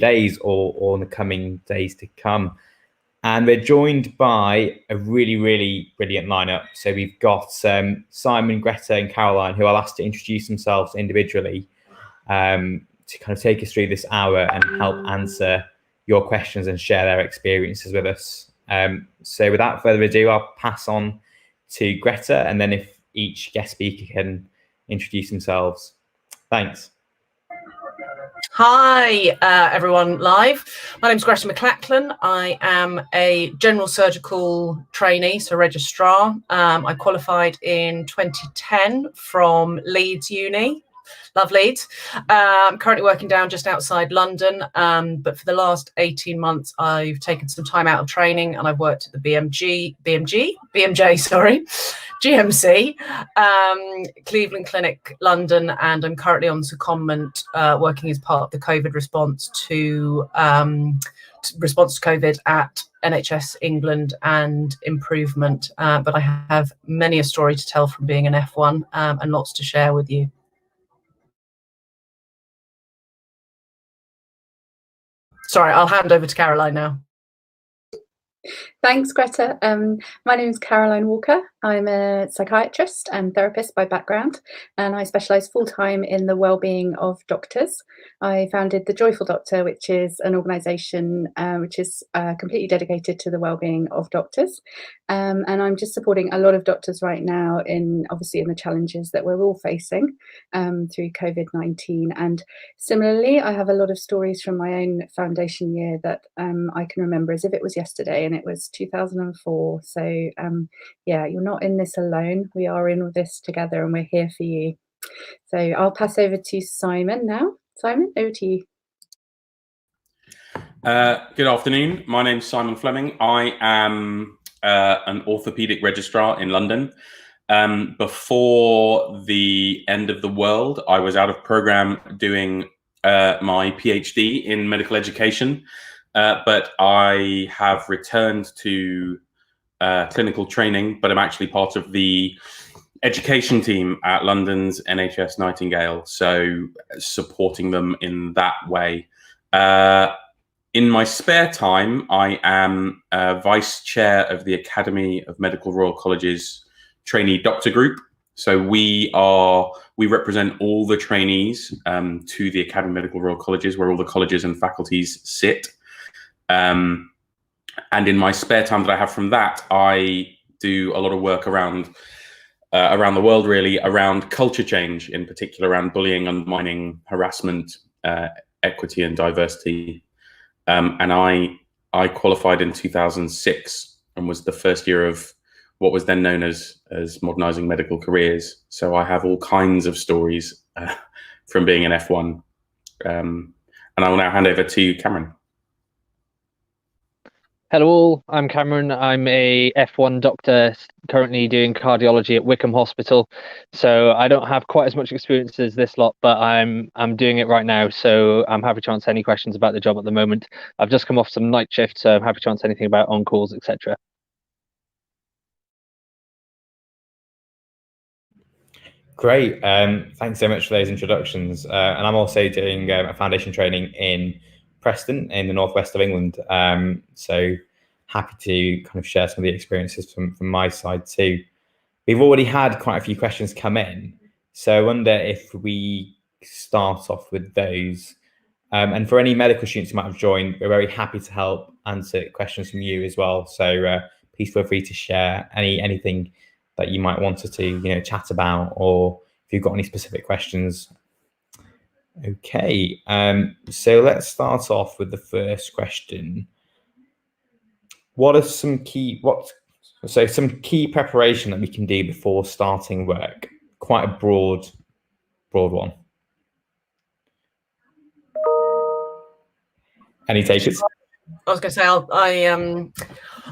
days or in the coming days to come. And we're joined by a really, really brilliant lineup. So we've got Simon, Greta and Caroline, who I'll ask to introduce themselves individually to kind of take us through this hour and help answer your questions and share their experiences with us. So without further ado, I'll pass on to Greta, and then if each guest speaker can introduce themselves. Thanks. Hi, everyone live. My name's Greta McLachlan. I am a general surgical trainee, so registrar. I qualified in 2010 from Leeds Uni. Love Leeds. I'm currently working down just outside London, but for the last 18 months, I've taken some time out of training and I've worked at the GMC, Cleveland Clinic, London, and I'm currently on secondment working as part of the COVID response to COVID at NHS England and Improvement. But I have many a story to tell from being an F1 and lots to share with you. Sorry, I'll hand over to Caroline now. Thanks, Greta. My name is Caroline Walker. I'm a psychiatrist and therapist by background, and I specialise full-time in the wellbeing of doctors. I founded The Joyful Doctor, which is an organisation which is completely dedicated to the wellbeing of doctors. And I'm just supporting a lot of doctors right now in the challenges that we're all facing through COVID-19. And similarly, I have a lot of stories from my own foundation year that I can remember as if it was yesterday, and it was 2004. So yeah, you're not in this alone. We are in with this together and we're here for you. So I'll pass over to Simon now. Simon, over to you. Good afternoon. My name's Simon Fleming. I am an orthopaedic registrar in London. Before the end of the world, I was out of program doing my PhD in medical education. But I have returned to clinical training, but I'm actually part of the education team at London's NHS Nightingale, so supporting them in that way. In my spare time, I am vice chair of the Academy of Medical Royal College's trainee doctor group. So we represent all the trainees to the Academy of Medical Royal Colleges, where all the colleges and faculties sit. And in my spare time that I have from that, I do a lot of work around the world, really, around culture change, in particular around bullying, undermining, harassment, equity and diversity. And I qualified in 2006 and was the first year of what was then known as modernising medical careers. So I have all kinds of stories from being an F1. And I will now hand over to Cameron. Hello all, I'm Cameron. I'm a F1 doctor currently doing cardiology at Wickham Hospital. So I don't have quite as much experience as this lot, but I'm doing it right now. So I'm happy to answer any questions about the job at the moment. I've just come off some night shift, so I'm happy to answer anything about on-calls, etc. Great, thanks so much for those introductions. And I'm also doing a foundation training in Preston in the northwest of England. So happy to kind of share some of the experiences from my side too. We've already had quite a few questions come in, so I wonder if we start off with those. And for any medical students who might have joined, we're very happy to help answer questions from you as well. So please feel free to share anything that you might want us to chat about, or if you've got any specific questions. Okay, so let's start off with the first question. What are some key preparation that we can do before starting work? Quite a broad one. Any takers? I was going to say,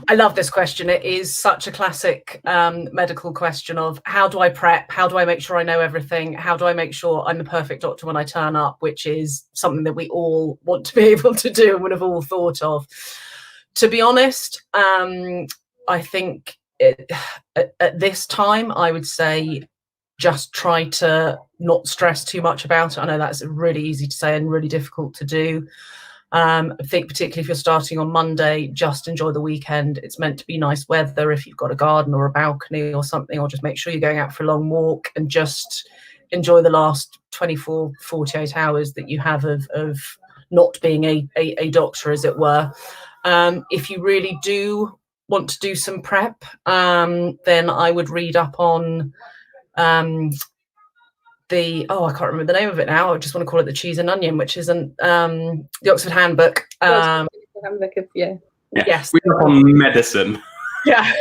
I love this question. It is such a classic medical question of how do I prep? How do I make sure I know everything? How do I make sure I'm the perfect doctor when I turn up, which is something that we all want to be able to do and would have all thought of. To be honest, I think at this time, I would say just try to not stress too much about it. I know that's really easy to say and really difficult to do. I think particularly if you're starting on Monday, just enjoy the weekend. It's meant to be nice weather if you've got a garden or a balcony or something, or just make sure you're going out for a long walk and just enjoy the last 24, 48 hours that you have of not being a doctor, as it were. If you really do want to do some prep, then I would read up on I can't remember the name of it now. I just want to call it the cheese and onion, which isn't the Oxford Handbook. Handbook of, yeah. Yes. Read up on medicine. Yeah.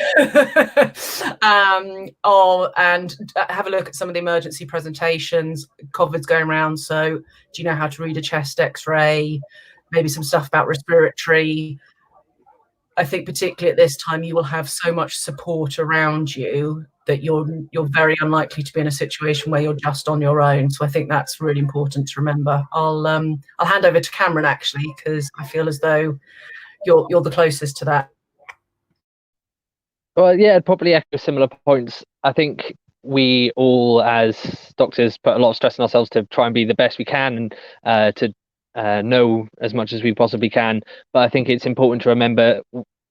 And have a look at some of the emergency presentations. COVID's going around, so do you know how to read a chest X-ray? Maybe some stuff about respiratory. I think particularly at this time, you will have so much support around you that you're very unlikely to be in a situation where you're just on your own. So I think that's really important to remember. I'll hand over to Cameron actually, because I feel as though you're the closest to that. Well, yeah, I'd probably echo similar points. I think we all, as doctors, put a lot of stress on ourselves to try and be the best we can and to know as much as we possibly can. But I think it's important to remember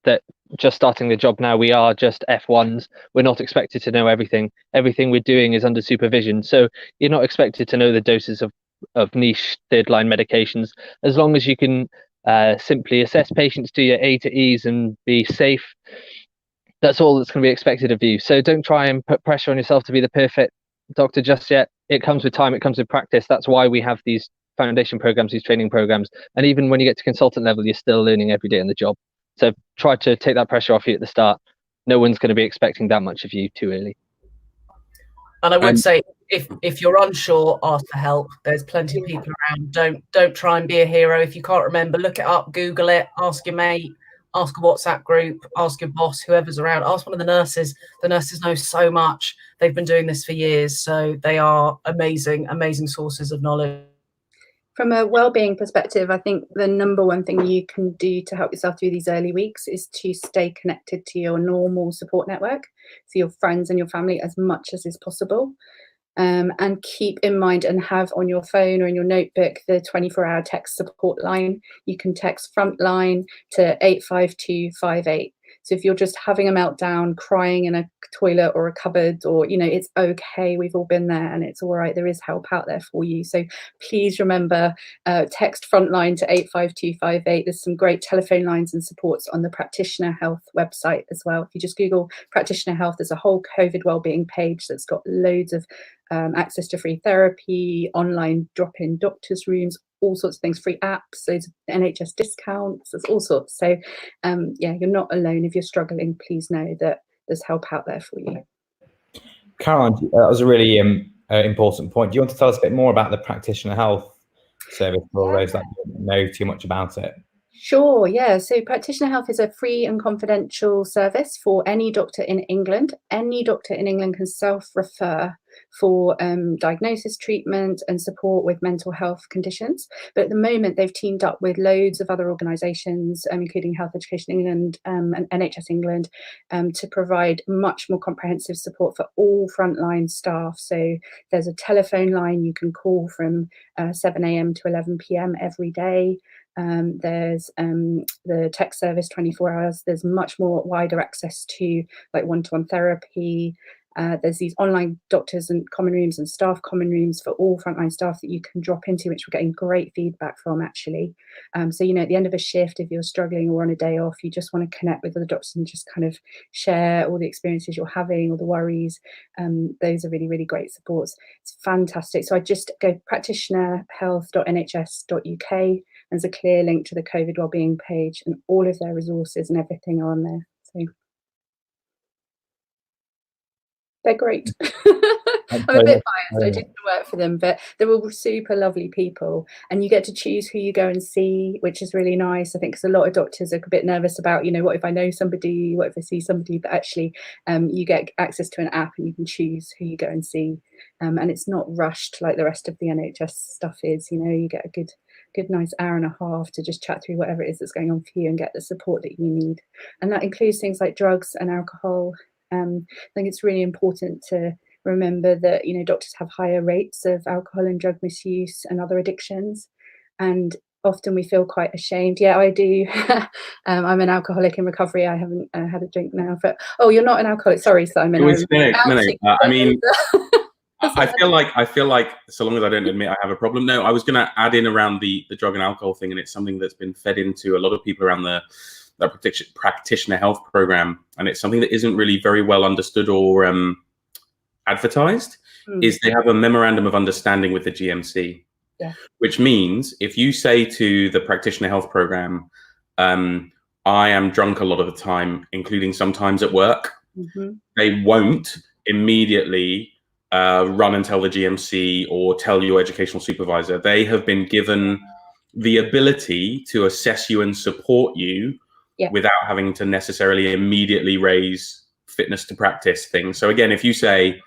that just starting the job now, we are just F1s. We're not expected to know everything. Everything we're doing is under supervision. So you're not expected to know the doses of niche third-line medications. As long as you can simply assess patients, do your A to E's and be safe, that's all that's going to be expected of you. So don't try and put pressure on yourself to be the perfect doctor just yet. It comes with time, it comes with practice. That's why we have these foundation programs, these training programs. And even when you get to consultant level, you're still learning every day on the job. So try to take that pressure off you at the start. No one's going to be expecting that much of you too early. And I would say, if you're unsure, ask for help. There's plenty of people around. Don't try and be a hero. If you can't remember, look it up, Google it, ask your mate, ask a WhatsApp group, ask your boss, whoever's around, ask one of the nurses. The nurses know so much. They've been doing this for years, so they are amazing sources of knowledge. From a wellbeing perspective, I think the number one thing you can do to help yourself through these early weeks is to stay connected to your normal support network, so your friends and your family, as much as is possible. And keep in mind and have on your phone or in your notebook the 24-hour text support line. You can text frontline to 85258. So if you're just having a meltdown, crying in a toilet or a cupboard, or, you know, it's okay. We've all been there and it's all right. There is help out there for you. So please remember, text frontline to 85258. There's some great telephone lines and supports on the Practitioner Health website as well. If you just Google Practitioner Health, there's a whole COVID wellbeing page that's got loads of access to free therapy, online drop-in doctors' rooms, all sorts of things, free apps, those NHS discounts, there's all sorts. So yeah, you're not alone. If you're struggling, please know that there's help out there for you. Caroline, that was a really important point. Do you want to tell us a bit more about the Practitioner Health service for those that don't know too much about it? Sure, yeah. So Practitioner Health is a free and confidential service for any doctor in England. Any doctor in England can self-refer for diagnosis, treatment and support with mental health conditions. But at the moment, they've teamed up with loads of other organisations, including Health Education England and NHS England, to provide much more comprehensive support for all frontline staff. So there's a telephone line you can call from 7 a.m. to 11 p.m. every day. There's the tech service 24 hours. There's much more wider access to like one-to-one therapy. There's these online doctors and common rooms and staff common rooms for all frontline staff that you can drop into, which we're getting great feedback from actually. So, you know, at the end of a shift, if you're struggling or on a day off, you just want to connect with other doctors and just kind of share all the experiences you're having or the worries. Those are really, really great supports. It's fantastic. So I just go practitionerhealth.nhs.uk. There's a clear link to the COVID wellbeing page and all of their resources and everything are on there. So they're great. I'm a bit biased. I didn't work for them, but they're all super lovely people, and you get to choose who you go and see, which is really nice. I think because a lot of doctors are a bit nervous about, you know, what if I know somebody, what if I see somebody, but actually you get access to an app and you can choose who you go and see, and it's not rushed like the rest of the NHS stuff is. You know, you get a good nice hour and a half to just chat through whatever it is that's going on for you and get the support that you need, and that includes things like drugs and alcohol. I think it's really important to remember that, you know, doctors have higher rates of alcohol and drug misuse and other addictions, and often we feel quite ashamed. Yeah, I do. I'm an alcoholic in recovery. I haven't had a drink now, but you're not an alcoholic. Sorry, Simon. No. I mean, I feel like so long as I don't admit I have a problem. No, I was going to add in around the drug and alcohol thing, and it's something that's been fed into a lot of people around the Practitioner Health program, and it's something that isn't really very well understood or advertised. Is they have a memorandum of understanding with the GMC, which means if you say to the Practitioner Health program, I am drunk a lot of the time, including sometimes at work, they won't immediately run and tell the GMC or tell your educational supervisor. They have been given the ability to assess you and support you without having to necessarily immediately raise fitness to practice things. So again, if you say,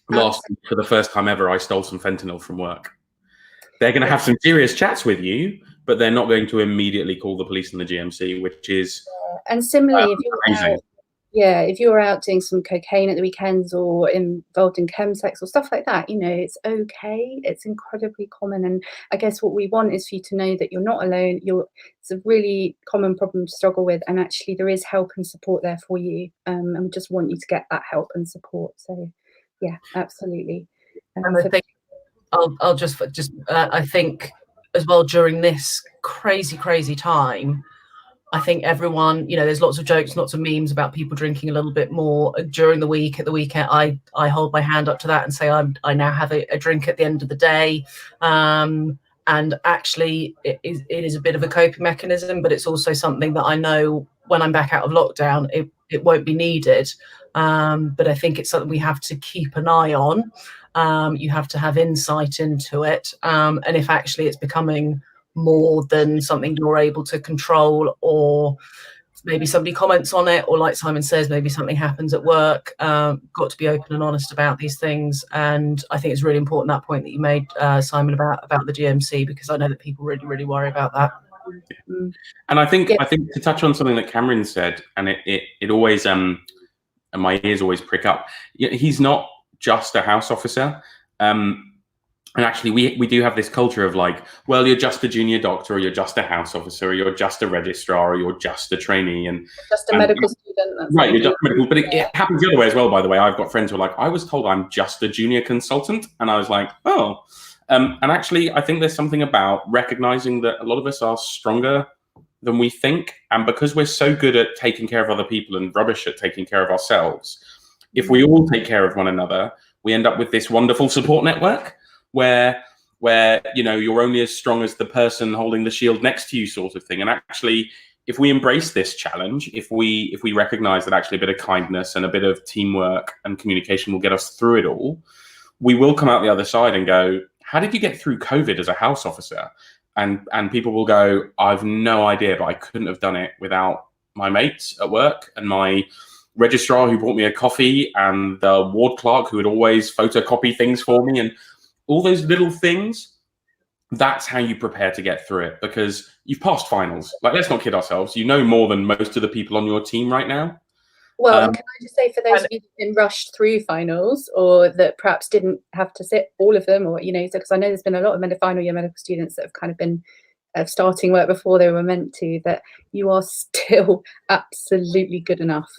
last week, for the first time ever, I stole some fentanyl from work, they're going to have some serious chats with you, but they're not going to immediately call the police and the GMC, which is and similarly, if you're out doing some cocaine at the weekends or involved in chemsex or stuff like that, it's okay. It's incredibly common, and I guess what we want is for you to know that you're not alone. It's a really common problem to struggle with, and actually there is help and support there for you, and we just want you to get that help and support. So yeah, absolutely. And I think I'll just I think as well, during this crazy time, I think everyone, there's lots of jokes, lots of memes about people drinking a little bit more during the week. At the weekend, I hold my hand up to that and say I now have a drink at the end of the day. And actually, it is a bit of a coping mechanism, but it's also something that I know when I'm back out of lockdown, it won't be needed. But I think it's something we have to keep an eye on. You have to have insight into it. And if actually it's becoming more than something you're able to control, or maybe somebody comments on it, or like Simon says, maybe something happens at work, got to be open and honest about these things. And I think it's really important, that point that you made, Simon, about the GMC, because I know that people really worry about that. And I think to touch on something that Cameron said, and it always and my ears always prick up. He's not just a house officer. And actually, we do have this culture of like, well, you're just a junior doctor, or you're just a house officer, or you're just a registrar, or you're just a trainee, and just a medical student. Right, you're just medical. But it happens the other way as well, by the way. I've got friends who are like, I was told I'm just a junior consultant, and I was like, oh. And actually, I think there's something about recognizing that a lot of us are stronger than we think, and because we're so good at taking care of other people and rubbish at taking care of ourselves, if we all take care of one another, we end up with this wonderful support network where you're only as strong as the person holding the shield next to you, sort of thing. And actually, if we embrace this challenge, if we recognize that actually a bit of kindness and a bit of teamwork and communication will get us through it all, we will come out the other side and go, how did you get through COVID as a house officer? And people will go, I've no idea, but I couldn't have done it without my mates at work and my registrar who brought me a coffee and the ward clerk who would always photocopy things for me, and all those little things. That's how you prepare to get through it, because you've passed finals. Like, let's not kid ourselves. You know more than most of the people on your team right now. Well, and can I just say, for those of you who've been rushed through finals, or that perhaps didn't have to sit all of them, or, because I know there's been a lot of final year medical students that have kind of been starting work before they were meant to, that you are still absolutely good enough.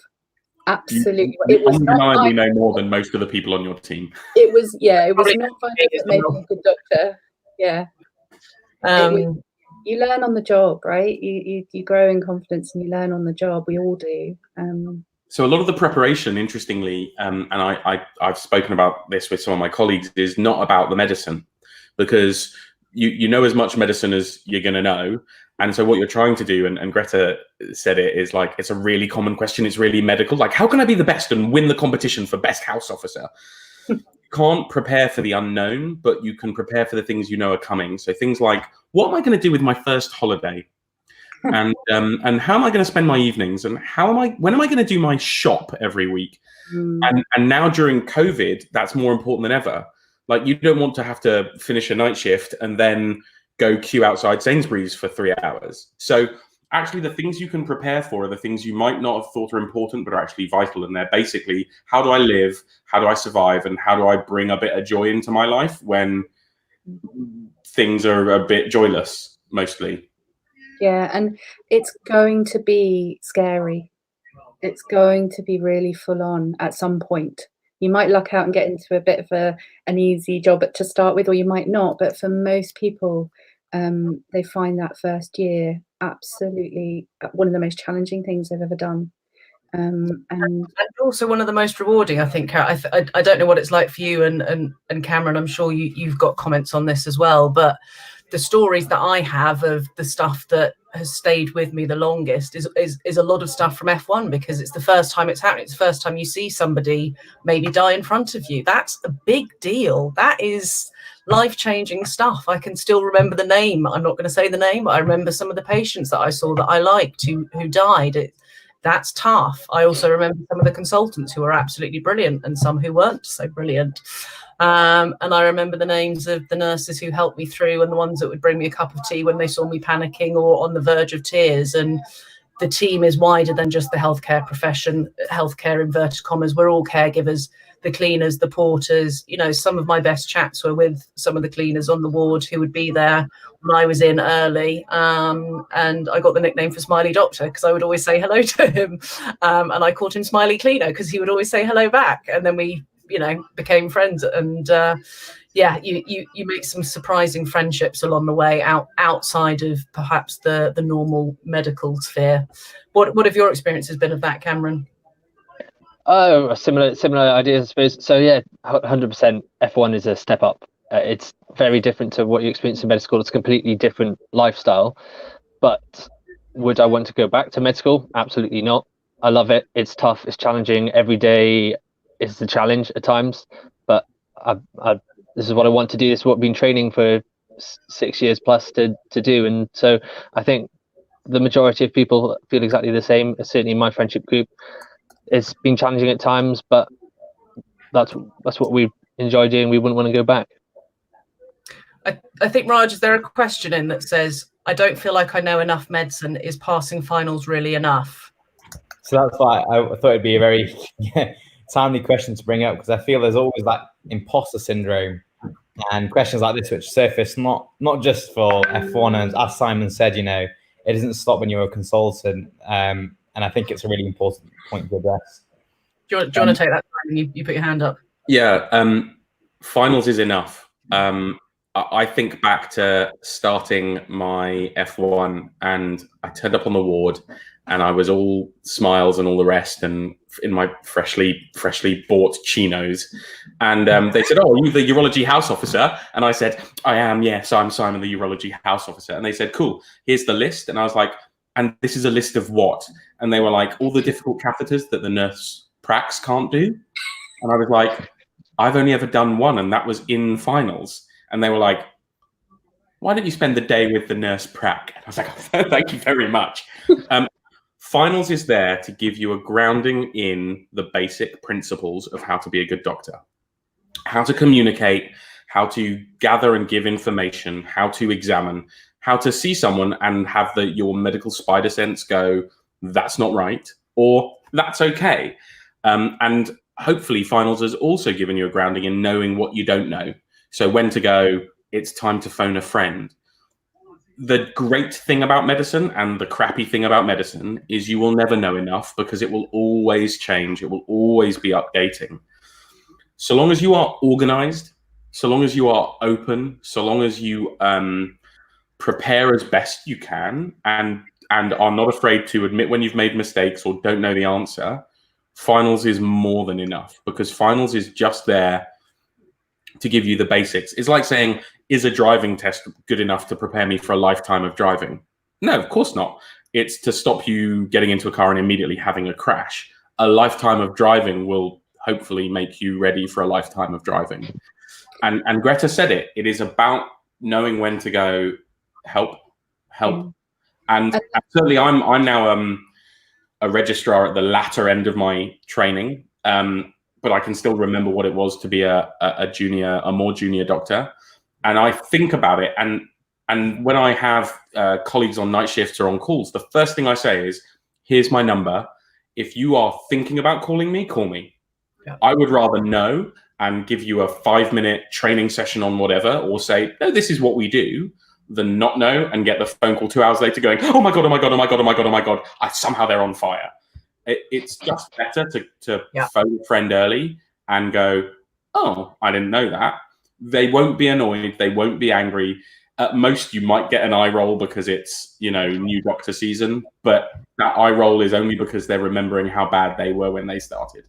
Absolutely. It was undeniably know more than most of the people on your team. It was not finals that made me a good doctor. Yeah. You learn on the job, right? You grow in confidence and you learn on the job. We all do. So a lot of the preparation, interestingly, and I've spoken about this with some of my colleagues, is not about the medicine, because you know as much medicine as you're going to know. And so what you're trying to do, and Greta said it, is like, it's a really common question. It's really medical. Like, how can I be the best and win the competition for best house officer? You can't prepare for the unknown, but you can prepare for the things you know are coming. So things like, what am I going to do with my first holiday? And how am I going to spend my evenings? And when am I going to do my shop every week? And now during COVID, that's more important than ever. Like, you don't want to have to finish a night shift and then go queue outside Sainsbury's for 3 hours. So actually, the things you can prepare for are the things you might not have thought are important, but are actually vital. And they're basically, how do I live? How do I survive? And how do I bring a bit of joy into my life when things are a bit joyless? mostly. Yeah, and it's going to be scary. It's going to be really full on at some point. You might luck out and get into a bit of an easy job to start with, or you might not. But for most people, they find that first year absolutely one of the most challenging things they've ever done. And also one of the most rewarding, I think. I don't know what it's like for you and Cameron. I'm sure you've got comments on this as well, but the stories that I have of the stuff that has stayed with me the longest is a lot of stuff from F1, because it's the first time it's happening. It's the first time you see somebody maybe die in front of you. That's a big deal. That is life-changing stuff. I can still remember the name. I'm not going to say the name, but I remember some of the patients that I saw that I liked who died. That's tough. I also remember some of the consultants who were absolutely brilliant and some who weren't so brilliant. And I remember the names of the nurses who helped me through and the ones that would bring me a cup of tea when they saw me panicking or on the verge of tears. And the team is wider than just the healthcare profession, healthcare inverted commas. We're all caregivers, the cleaners, the porters. You know, some of my best chats were with some of the cleaners on the ward who would be there when I was in early. And I got the nickname for Smiley Doctor because I would always say hello to him. And I called him Smiley Cleaner because he would always say hello back. And then we, became friends. And you make some surprising friendships along the way outside of perhaps the normal medical sphere. What have your experiences been of that, Cameron? Oh, similar ideas, I suppose. So yeah, 100% F1 is a step up. It's very different to what you experience in med school. It's a completely different lifestyle. But would I want to go back to med school? Absolutely not. I love it. It's tough. It's challenging. Every day is the challenge at times. But this is what I want to do. This is what I've been training for 6 years plus to do. And so I think the majority of people feel exactly the same. Certainly in my friendship group, it's been challenging at times, but that's what we enjoy doing. We wouldn't want to go back. I think, Raj, is there a question in that says, I don't feel like I know enough medicine. Is passing finals really enough? So that's why I thought it'd be a very timely question to bring up, because I feel there's always that imposter syndrome and questions like this which surface not just for F1, and as Simon said, it doesn't stop when you're a consultant, and I think it's a really important point to address. Do you want to take that? You put your hand up. Yeah, finals is enough. I think back to starting my F1, and I turned up on the ward and I was all smiles and all the rest, and in my freshly bought chinos, and they said, "Oh, are you the urology house officer?" And I said, "I am, yes, I'm Simon, the urology house officer." And they said, "Cool, here's the list." And I was like, "And this is a list of what?" And they were like, "All the difficult catheters that the nurse pracs can't do." And I was like, "I've only ever done one, and that was in finals." And they were like, "Why don't you spend the day with the nurse prac?" And I was like, "Oh, thank you very much." Finals is there to give you a grounding in the basic principles of how to be a good doctor, how to communicate, how to gather and give information, how to examine, how to see someone and have your medical spider sense go, "That's not right," or "That's okay." And hopefully finals has also given you a grounding in knowing what you don't know. So when to go, it's time to phone a friend. The great thing about medicine and the crappy thing about medicine is you will never know enough, because it will always change. It will always be updating. So long as you are organized, so long as you are open, so long as you prepare as best you can and are not afraid to admit when you've made mistakes or don't know the answer, finals is more than enough, because finals is just there to give you the basics. It's like saying, is a driving test good enough to prepare me for a lifetime of driving? No, of course not. It's to stop you getting into a car and immediately having a crash. A lifetime of driving will hopefully make you ready for a lifetime of driving. And Greta said it. It is about knowing when to go, help. And certainly I'm now a registrar at the latter end of my training. But I can still remember what it was to be a more junior doctor. And I think about it. And when I have colleagues on night shifts or on calls, the first thing I say is, "Here's my number. If you are thinking about calling me, call me." Yeah. I would rather know and give you a 5-minute training session on whatever, or say, "No, this is what we do," than not know and get the phone call 2 hours later going, oh my God, oh my God, oh my God, oh my God, oh my God, somehow they're on fire. It's just better to phone a friend early and go, oh, I didn't know that. They won't be annoyed. They won't be angry. At most, you might get an eye roll because it's, new doctor season, but that eye roll is only because they're remembering how bad they were when they started.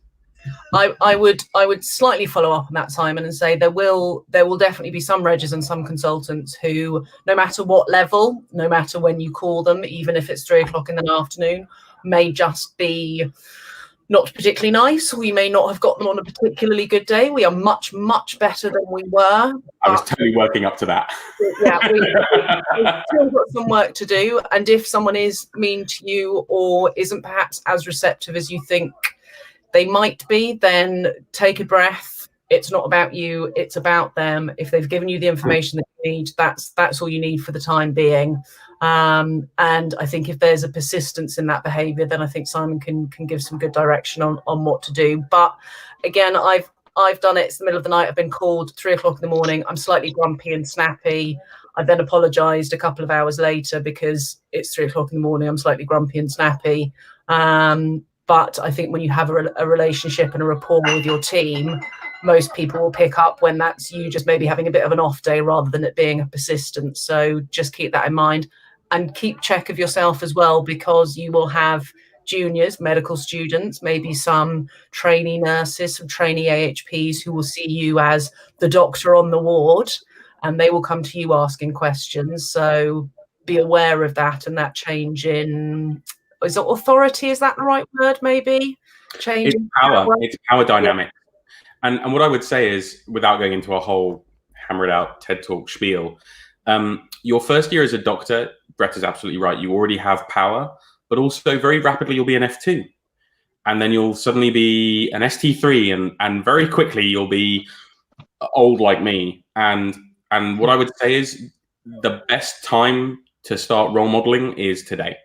I would slightly follow up on that, Simon, and say there will definitely be some regs and some consultants who, no matter what level, no matter when you call them, even if it's 3 o'clock in the afternoon, may just be not particularly nice. We may not have got them on a particularly good day. We are much, much better than we were. I was totally working up to that. Yeah, we've still got some work to do. And if someone is mean to you or isn't perhaps as receptive as you think they might be, then take a breath. It's not about you, it's about them. If they've given you the information that you need, that's all you need for the time being. And I think if there's a persistence in that behaviour, then I think Simon can give some good direction on what to do. But again, I've done it. It's the middle of the night. I've been called 3 o'clock in the morning. I'm slightly grumpy and snappy. I then apologised a couple of hours later because it's 3 o'clock in the morning. I'm slightly grumpy and snappy. But I think when you have a relationship and a rapport with your team, most people will pick up when that's you just maybe having a bit of an off day rather than it being a persistence. So just keep that in mind and keep check of yourself as well, because you will have juniors, medical students, maybe some trainee nurses, some trainee AHPs who will see you as the doctor on the ward, and they will come to you asking questions. So be aware of that and that change in... Is it authority? Is that the right word? Maybe change. It's power. It's power dynamic. Yeah. And what I would say is, without going into a whole hammered out TED Talk spiel, your first year as a doctor, Greta's absolutely right. You already have power, but also very rapidly you'll be an F2, and then you'll suddenly be an ST3, and very quickly you'll be old like me. And what I would say is the best time to start role modeling is today.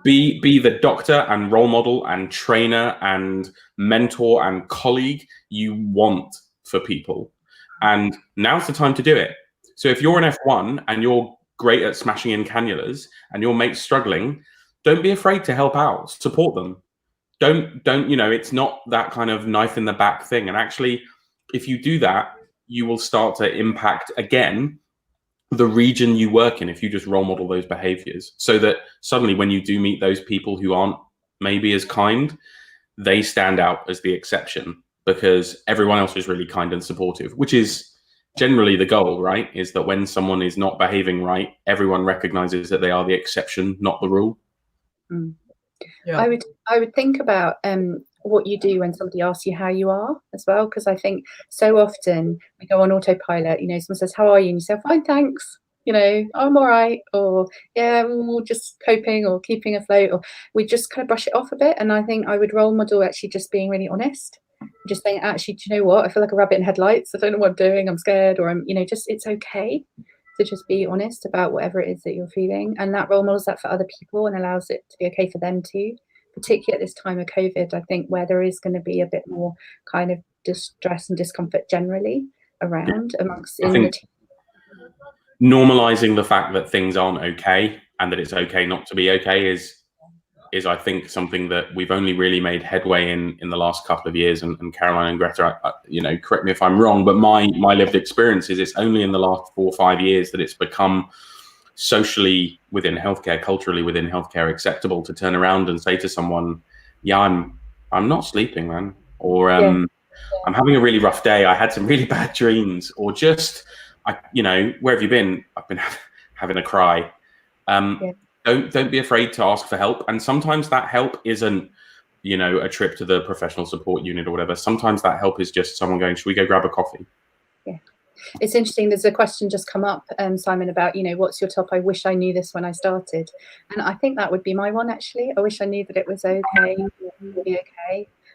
Be the doctor and role model and trainer and mentor and colleague you want for people. And now's the time to do it. So if you're an F1 and you're great at smashing in cannulas and your mate's struggling, don't be afraid to help out, support them. Don't, it's not that kind of knife in the back thing. And actually, if you do that, you will start to impact again the region you work in if you just role model those behaviors, so that suddenly when you do meet those people who aren't maybe as kind, they stand out as the exception because everyone else is really kind and supportive, which is generally the goal, right? Is that when someone is not behaving right, everyone recognizes that they are the exception, not the rule. Mm. Yeah. I would think about what you do when somebody asks you how you are as well, because I think so often we go on autopilot. Someone says, how are you? And you say, fine, thanks. I'm all right, or yeah, we're just coping or keeping afloat, or we just kind of brush it off a bit. And I think I would role model actually just being really honest, just saying, actually, do you know what? I feel like a rabbit in headlights. I don't know what I'm doing. I'm scared, or I'm, just it's okay to just be honest about whatever it is that you're feeling, and that role models that for other people and allows it to be okay for them too. Particularly at this time of COVID, I think, where there is going to be a bit more kind of distress and discomfort generally around amongst in the team. Normalizing the fact that things aren't okay and that it's okay not to be okay is I think something that we've only really made headway in the last couple of years. And Caroline and Greta, correct me if I'm wrong, but my lived experience is it's only in the last 4 or 5 years that it's become socially within healthcare, culturally within healthcare acceptable to turn around and say to someone, yeah, I'm not sleeping, man, or I'm having a really rough day. I had some really bad dreams, or just, where have you been? I've been having a cry. Don't be afraid to ask for help. And sometimes that help isn't, a trip to the professional support unit or whatever. Sometimes that help is just someone going, should we go grab a coffee? Yeah. It's interesting. There's a question just come up, Simon, about, what's your top? I wish I knew this when I started. And I think that would be my one, actually. I wish I knew that it was okay,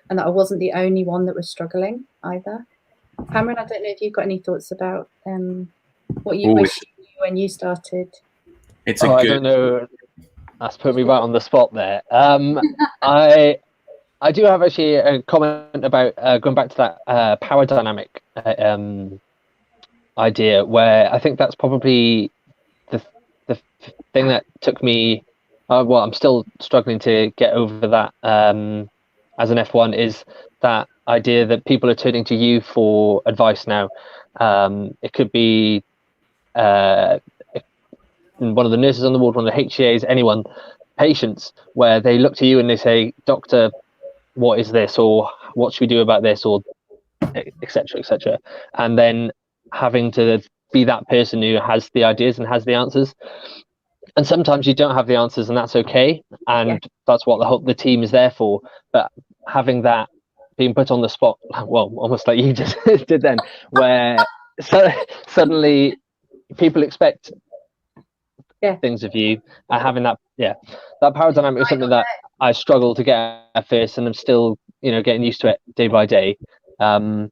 and that I wasn't the only one that was struggling either. Cameron, I don't know if you've got any thoughts about what you wish you knew when you started. It's I don't know. That's put me right on the spot there. I do have actually a comment about going back to that power dynamic idea, where I think that's probably thing that took me, well, I'm still struggling to get over that as an F1, is that idea that people are turning to you for advice now. It could be one of the nurses on the ward, one of the HCAs, anyone, patients, where they look to you and they say, "Doctor, what is this?" or "What should we do about this?" or etc., etc. And then having to be that person who has the ideas and has the answers. And sometimes you don't have the answers, and that's okay. And that's what the team is there for. But having that, being put on the spot, well, almost like you just did then, where suddenly people expect things of you, and having that power dynamic is something that I struggle to get at first, and I'm still getting used to it day by day. And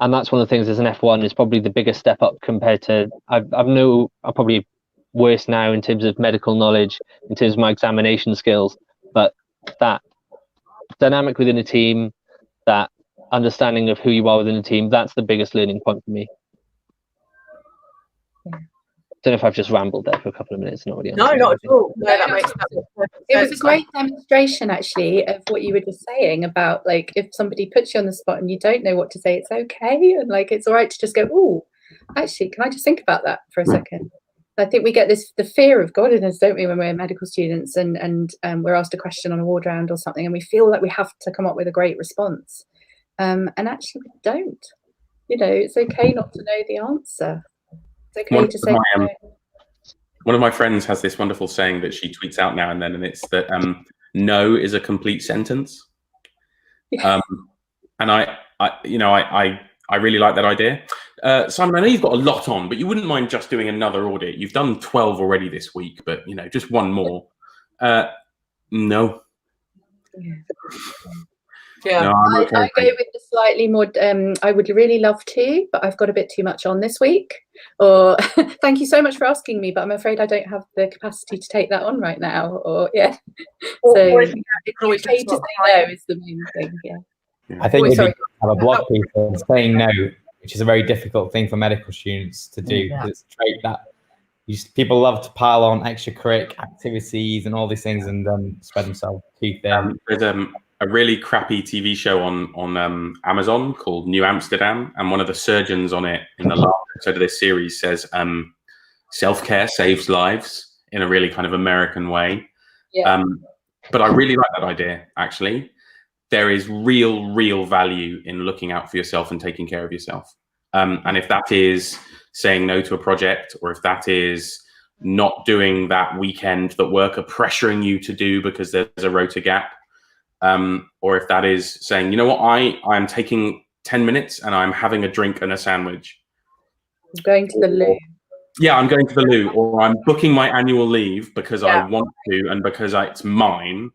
that's one of the things as an F1 is probably the biggest step up compared to I'm probably worse now in terms of medical knowledge, in terms of my examination skills, but that dynamic within a team, that understanding of who you are within a team, that's the biggest learning point for me. Don't know if I've just rambled there for a couple of minutes. No, not at all. No, that makes sense. It was a great demonstration, actually, of what you were just saying about, like, if somebody puts you on the spot and you don't know what to say, it's okay, and like it's all right to just go, "Oh, actually, can I just think about that for a second?" I think we get the fear of godliness, don't we, when we're medical students and we're asked a question on a ward round or something, and we feel like we have to come up with a great response, and actually we don't. It's okay not to know the answer. It's okay to say. One of my friends has this wonderful saying that she tweets out now and then, and it's that no is a complete sentence. And I really like that idea. Simon, I know you've got a lot on, but you wouldn't mind just doing another audit. You've done 12 already this week, but just one more. No. Yeah, no, I go with the slightly more. I would really love to, but I've got a bit too much on this week. Or thank you so much for asking me, but I'm afraid I don't have the capacity to take that on right now. Or so it's okay to say no is the main thing. Yeah. I think we have a block people saying no, which is a very difficult thing for medical students to do. It's a trait that people love to pile on extracurricular activities and all these things, and then spread themselves too thin. There's a really crappy TV show on Amazon called New Amsterdam, and one of the surgeons on it in the last episode of this series says self-care saves lives in a really kind of American way. But I really like that idea, actually. There is real value in looking out for yourself and taking care of yourself. And if that is saying no to a project, or if that is not doing that weekend that work are pressuring you to do because there's a rota gap, or if that is saying, I'm taking 10 minutes and I'm having a drink and a sandwich. I'm going to the loo. Yeah, I'm going to the loo, or I'm booking my annual leave because I want to and because it's mine.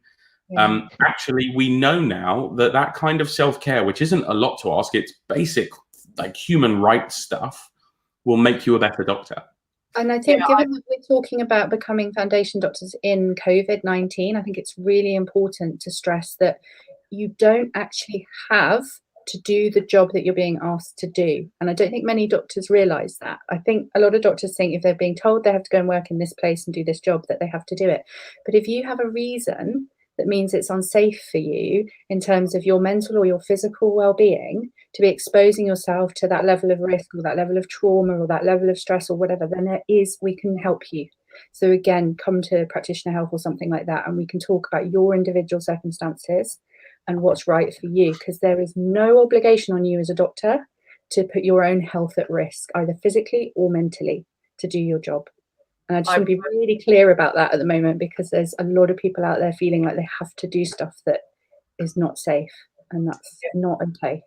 Actually, we know now that kind of self-care, which isn't a lot to ask, it's basic, like human rights stuff, will make you a better doctor. And I think given that we're talking about becoming foundation doctors in COVID-19, I think it's really important to stress that you don't actually have to do the job that you're being asked to do. And I don't think many doctors realise that. I think a lot of doctors think if they're being told they have to go and work in this place and do this job, that they have to do it. But if you have a reason that means it's unsafe for you in terms of your mental or your physical well-being to be exposing yourself to that level of risk or that level of trauma or that level of stress or whatever, then we can help you. So again, come to Practitioner Health or something like that, and we can talk about your individual circumstances and what's right for you, because there is no obligation on you as a doctor to put your own health at risk, either physically or mentally, to do your job. And I just want to be really clear about that at the moment, because there's a lot of people out there feeling like they have to do stuff that is not safe, and that's not okay.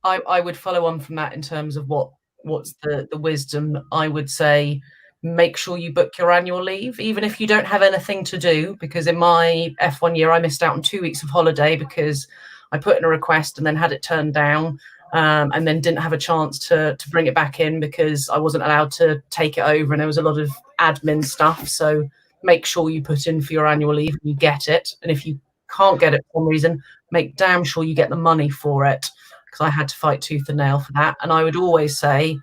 I would follow on from that in terms of what's the wisdom. I would say make sure you book your annual leave, even if you don't have anything to do, because in my F1 year, I missed out on 2 weeks of holiday because I put in a request and then had it turned down. And then didn't have a chance to bring it back in because I wasn't allowed to take it over, and there was a lot of admin stuff. So make sure you put in for your annual leave and you get it. And if you can't get it for some reason, make damn sure you get the money for it, because I had to fight tooth and nail for that. And I would always say,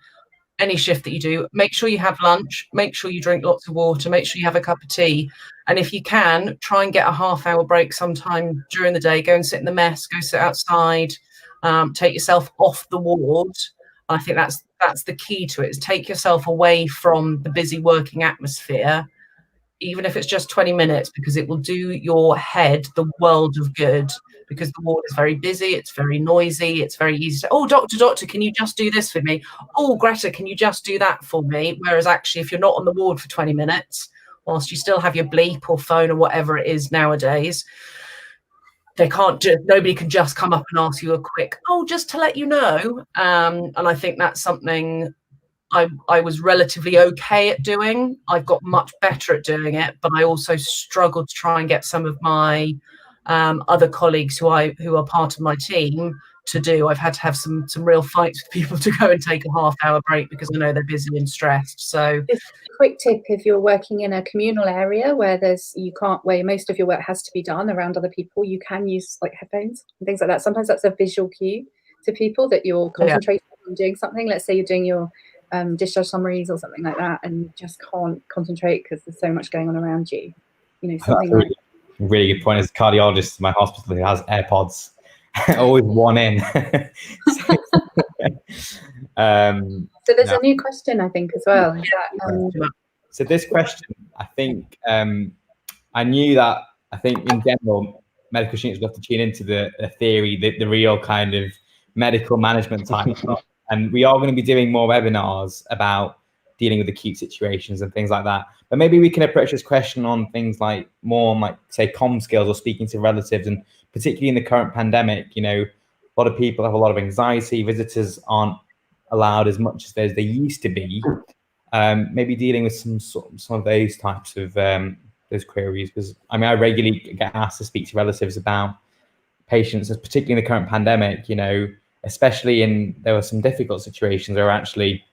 any shift that you do, make sure you have lunch, make sure you drink lots of water, make sure you have a cup of tea. And if you can, try and get a half-hour break sometime during the day. Go and sit in the mess, go sit outside, take yourself off the ward. I think that's the key to it, is take yourself away from the busy working atmosphere, even if it's just 20 minutes, because it will do your head the world of good. Because the ward is very busy, it's very noisy, it's very easy to, oh, doctor, can you just do this for me? Oh, Greta, can you just do that for me? Whereas actually, if you're not on the ward for 20 minutes, whilst you still have your bleep or phone or whatever it is nowadays, nobody can just come up and ask you a quick, oh, just to let you know. And I think that's something I was relatively okay at doing. I've got much better at doing it, but I also struggled to try and get some of my other colleagues who are part of my team to do. I've had to have some real fights with people to go and take a half-hour break because I know they're busy and stressed. So, quick tip: if you're working in a communal area where where most of your work has to be done around other people, you can use like headphones and things like that. Sometimes that's a visual cue to people that you're concentrating on doing something. Let's say you're doing your discharge summaries or something like that, and you just can't concentrate because there's so much going on around you. You know, something like. Really good point. As a cardiologist in my hospital who has AirPods, always one in. So there's a new question, I think, as well. So this question, I think, I knew that, I think in general, medical students love to tune into the theory, the real kind of medical management type stuff. And we are going to be doing more webinars about dealing with acute situations and things like that. But maybe we can approach this question on things like more like, say, comm skills or speaking to relatives. And particularly in the current pandemic, you know, a lot of people have a lot of anxiety. Visitors aren't allowed as much as they used to be. Maybe dealing with some of those types of those queries. Because I mean, I regularly get asked to speak to relatives about patients, particularly in the current pandemic, you know, especially there were some difficult situations where actually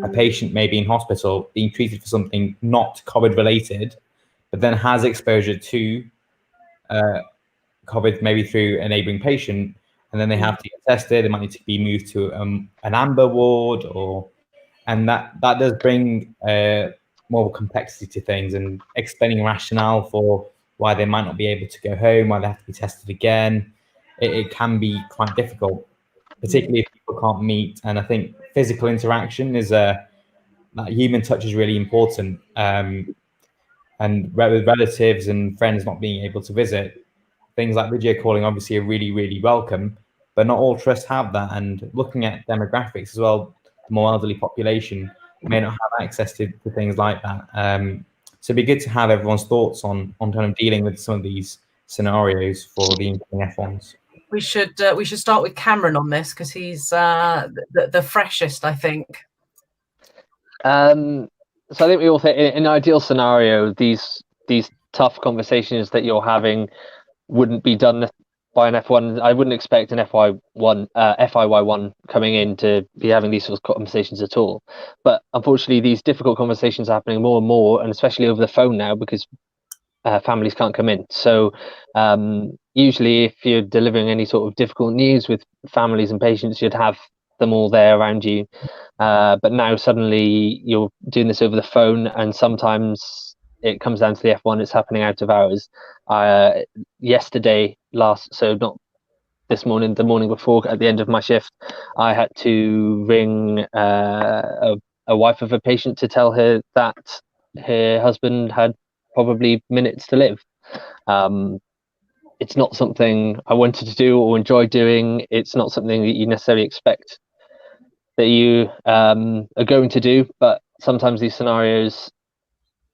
a patient may be in hospital being treated for something not COVID related, but then has exposure to COVID maybe through a neighboring patient, and then they have to get tested. They might need to be moved to an amber ward, and that does bring more complexity to things, and explaining rationale for why they might not be able to go home, why they have to be tested again. It can be quite difficult, particularly if people can't meet. And I think physical interaction is that human touch is really important. And with relatives and friends not being able to visit, things like video calling obviously are really, really welcome, but not all trusts have that. And looking at demographics as well, the more elderly population may not have access to things like that. So it'd be good to have everyone's thoughts on kind of dealing with some of these scenarios for the incoming F1s. We should start with Cameron on this because he's the freshest, I think. So I think we all think in an ideal scenario, these tough conversations that you're having wouldn't be done by an F1. I wouldn't expect an FY1 coming in to be having these sort of conversations at all. But unfortunately, these difficult conversations are happening more and more, and especially over the phone now because families can't come in. So usually if you're delivering any sort of difficult news with families and patients, you'd have them all there around you. But now suddenly you're doing this over the phone, and sometimes it comes down to the F1, it's happening out of hours. So not this morning, the morning before, at the end of my shift, I had to ring a wife of a patient to tell her that her husband had probably minutes to live. It's not something I wanted to do or enjoy doing. It's not something that you necessarily expect that you are going to do, but sometimes these scenarios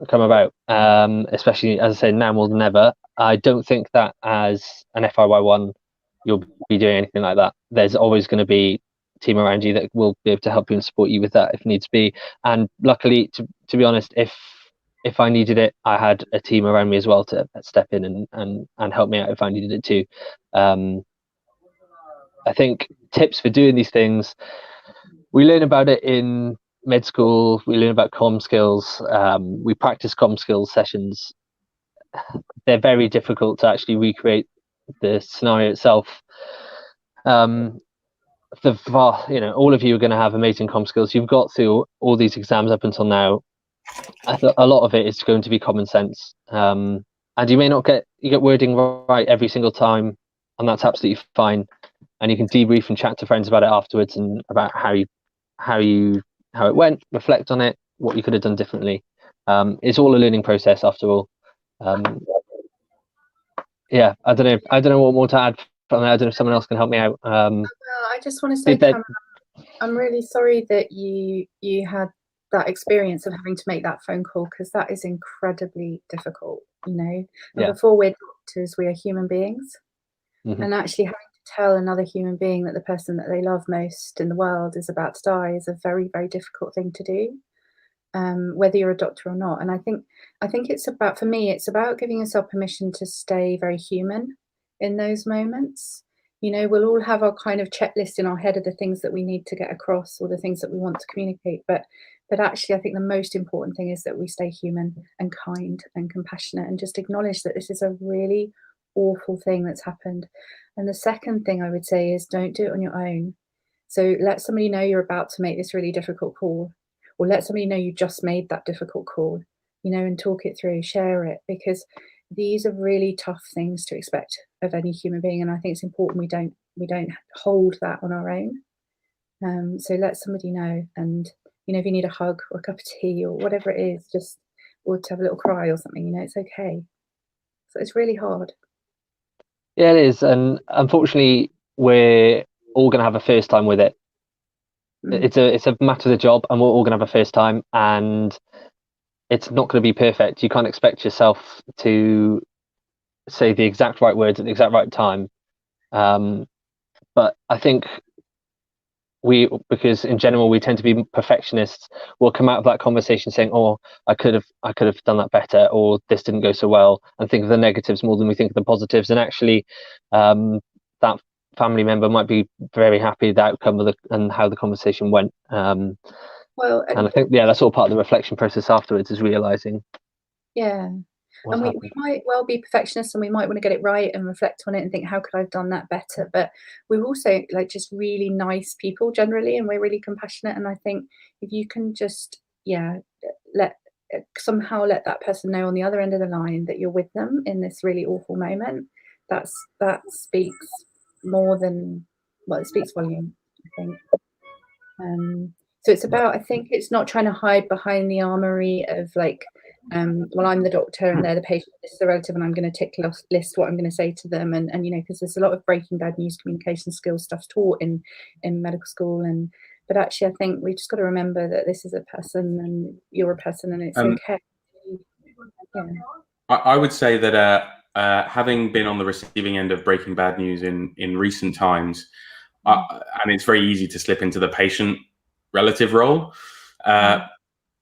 come about, especially, as I say, now more than ever. I don't think that as an FY1 you'll be doing anything like that. There's always going to be a team around you that will be able to help you and support you with that if needs be. And luckily, to be honest, if I needed it, I had a team around me as well to step in and help me out if I needed it too. I think tips for doing these things, we learn about it in med school, we learn about comm skills, we practice comm skills sessions. They're very difficult to actually recreate the scenario itself. all of you are going to have amazing comm skills. You've got through all these exams up until now. A lot of it is going to be common sense, and you may not get wording right every single time, and that's absolutely fine. And you can debrief and chat to friends about it afterwards, and about how it went, reflect on it, what you could have done differently. It's all a learning process after all. Yeah, I don't know what more to add from that. I don't know if someone else can help me out. Well, I just want to say, Cameron, I'm really sorry that you had that experience of having to make that phone call, because that is incredibly difficult, And before we're doctors, we are human beings. And actually having to tell another human being that the person that they love most in the world is about to die is a very, very difficult thing to do, whether you're a doctor or not. And I think it's about, for me, it's about giving yourself permission to stay very human in those moments. We'll all have our kind of checklist in our head of the things that we need to get across, or the things that we want to communicate. But actually, I think the most important thing is that we stay human and kind and compassionate, and just acknowledge that this is a really awful thing that's happened. And the second thing I would say is, don't do it on your own. So let somebody know you're about to make this really difficult call, or let somebody know you just made that difficult call, and talk it through, share it, because these are really tough things to expect of any human being. And I think it's important we don't hold that on our own. So let somebody know. And, if you need a hug or a cup of tea or whatever it is, or to have a little cry or something, it's okay. So it's really hard. Yeah, it is. And unfortunately, we're all going to have a first time with it. It's a matter of the job, and we're all going to have a first time, and it's not going to be perfect. You can't expect yourself to say the exact right words at the exact right time. But I think because in general we tend to be perfectionists, we'll come out of that conversation saying, "Oh, I could have done that better," or "This didn't go so well," and think of the negatives more than we think of the positives. And actually, that family member might be very happy with the outcome and how the conversation went. And I think that's all part of the reflection process afterwards, is realizing. Yeah. And we might well be perfectionists, and we might want to get it right and reflect on it and think, how could I have done that better? But we're also just really nice people generally, and we're really compassionate. And I think if you can just somehow let that person know on the other end of the line that you're with them in this really awful moment, that speaks more than, well, it speaks volume, I think. So it's about, I think it's not trying to hide behind the armory of well, I'm the doctor and they're the patient, this is the relative, and I'm going to tick list what I'm going to say to them. And because there's a lot of breaking bad news communication skills stuff taught in medical school. But actually, I think we just got to remember that this is a person and you're a person, and it's okay. Yeah. I would say that having been on the receiving end of breaking bad news in recent times, and it's very easy to slip into the patient relative role.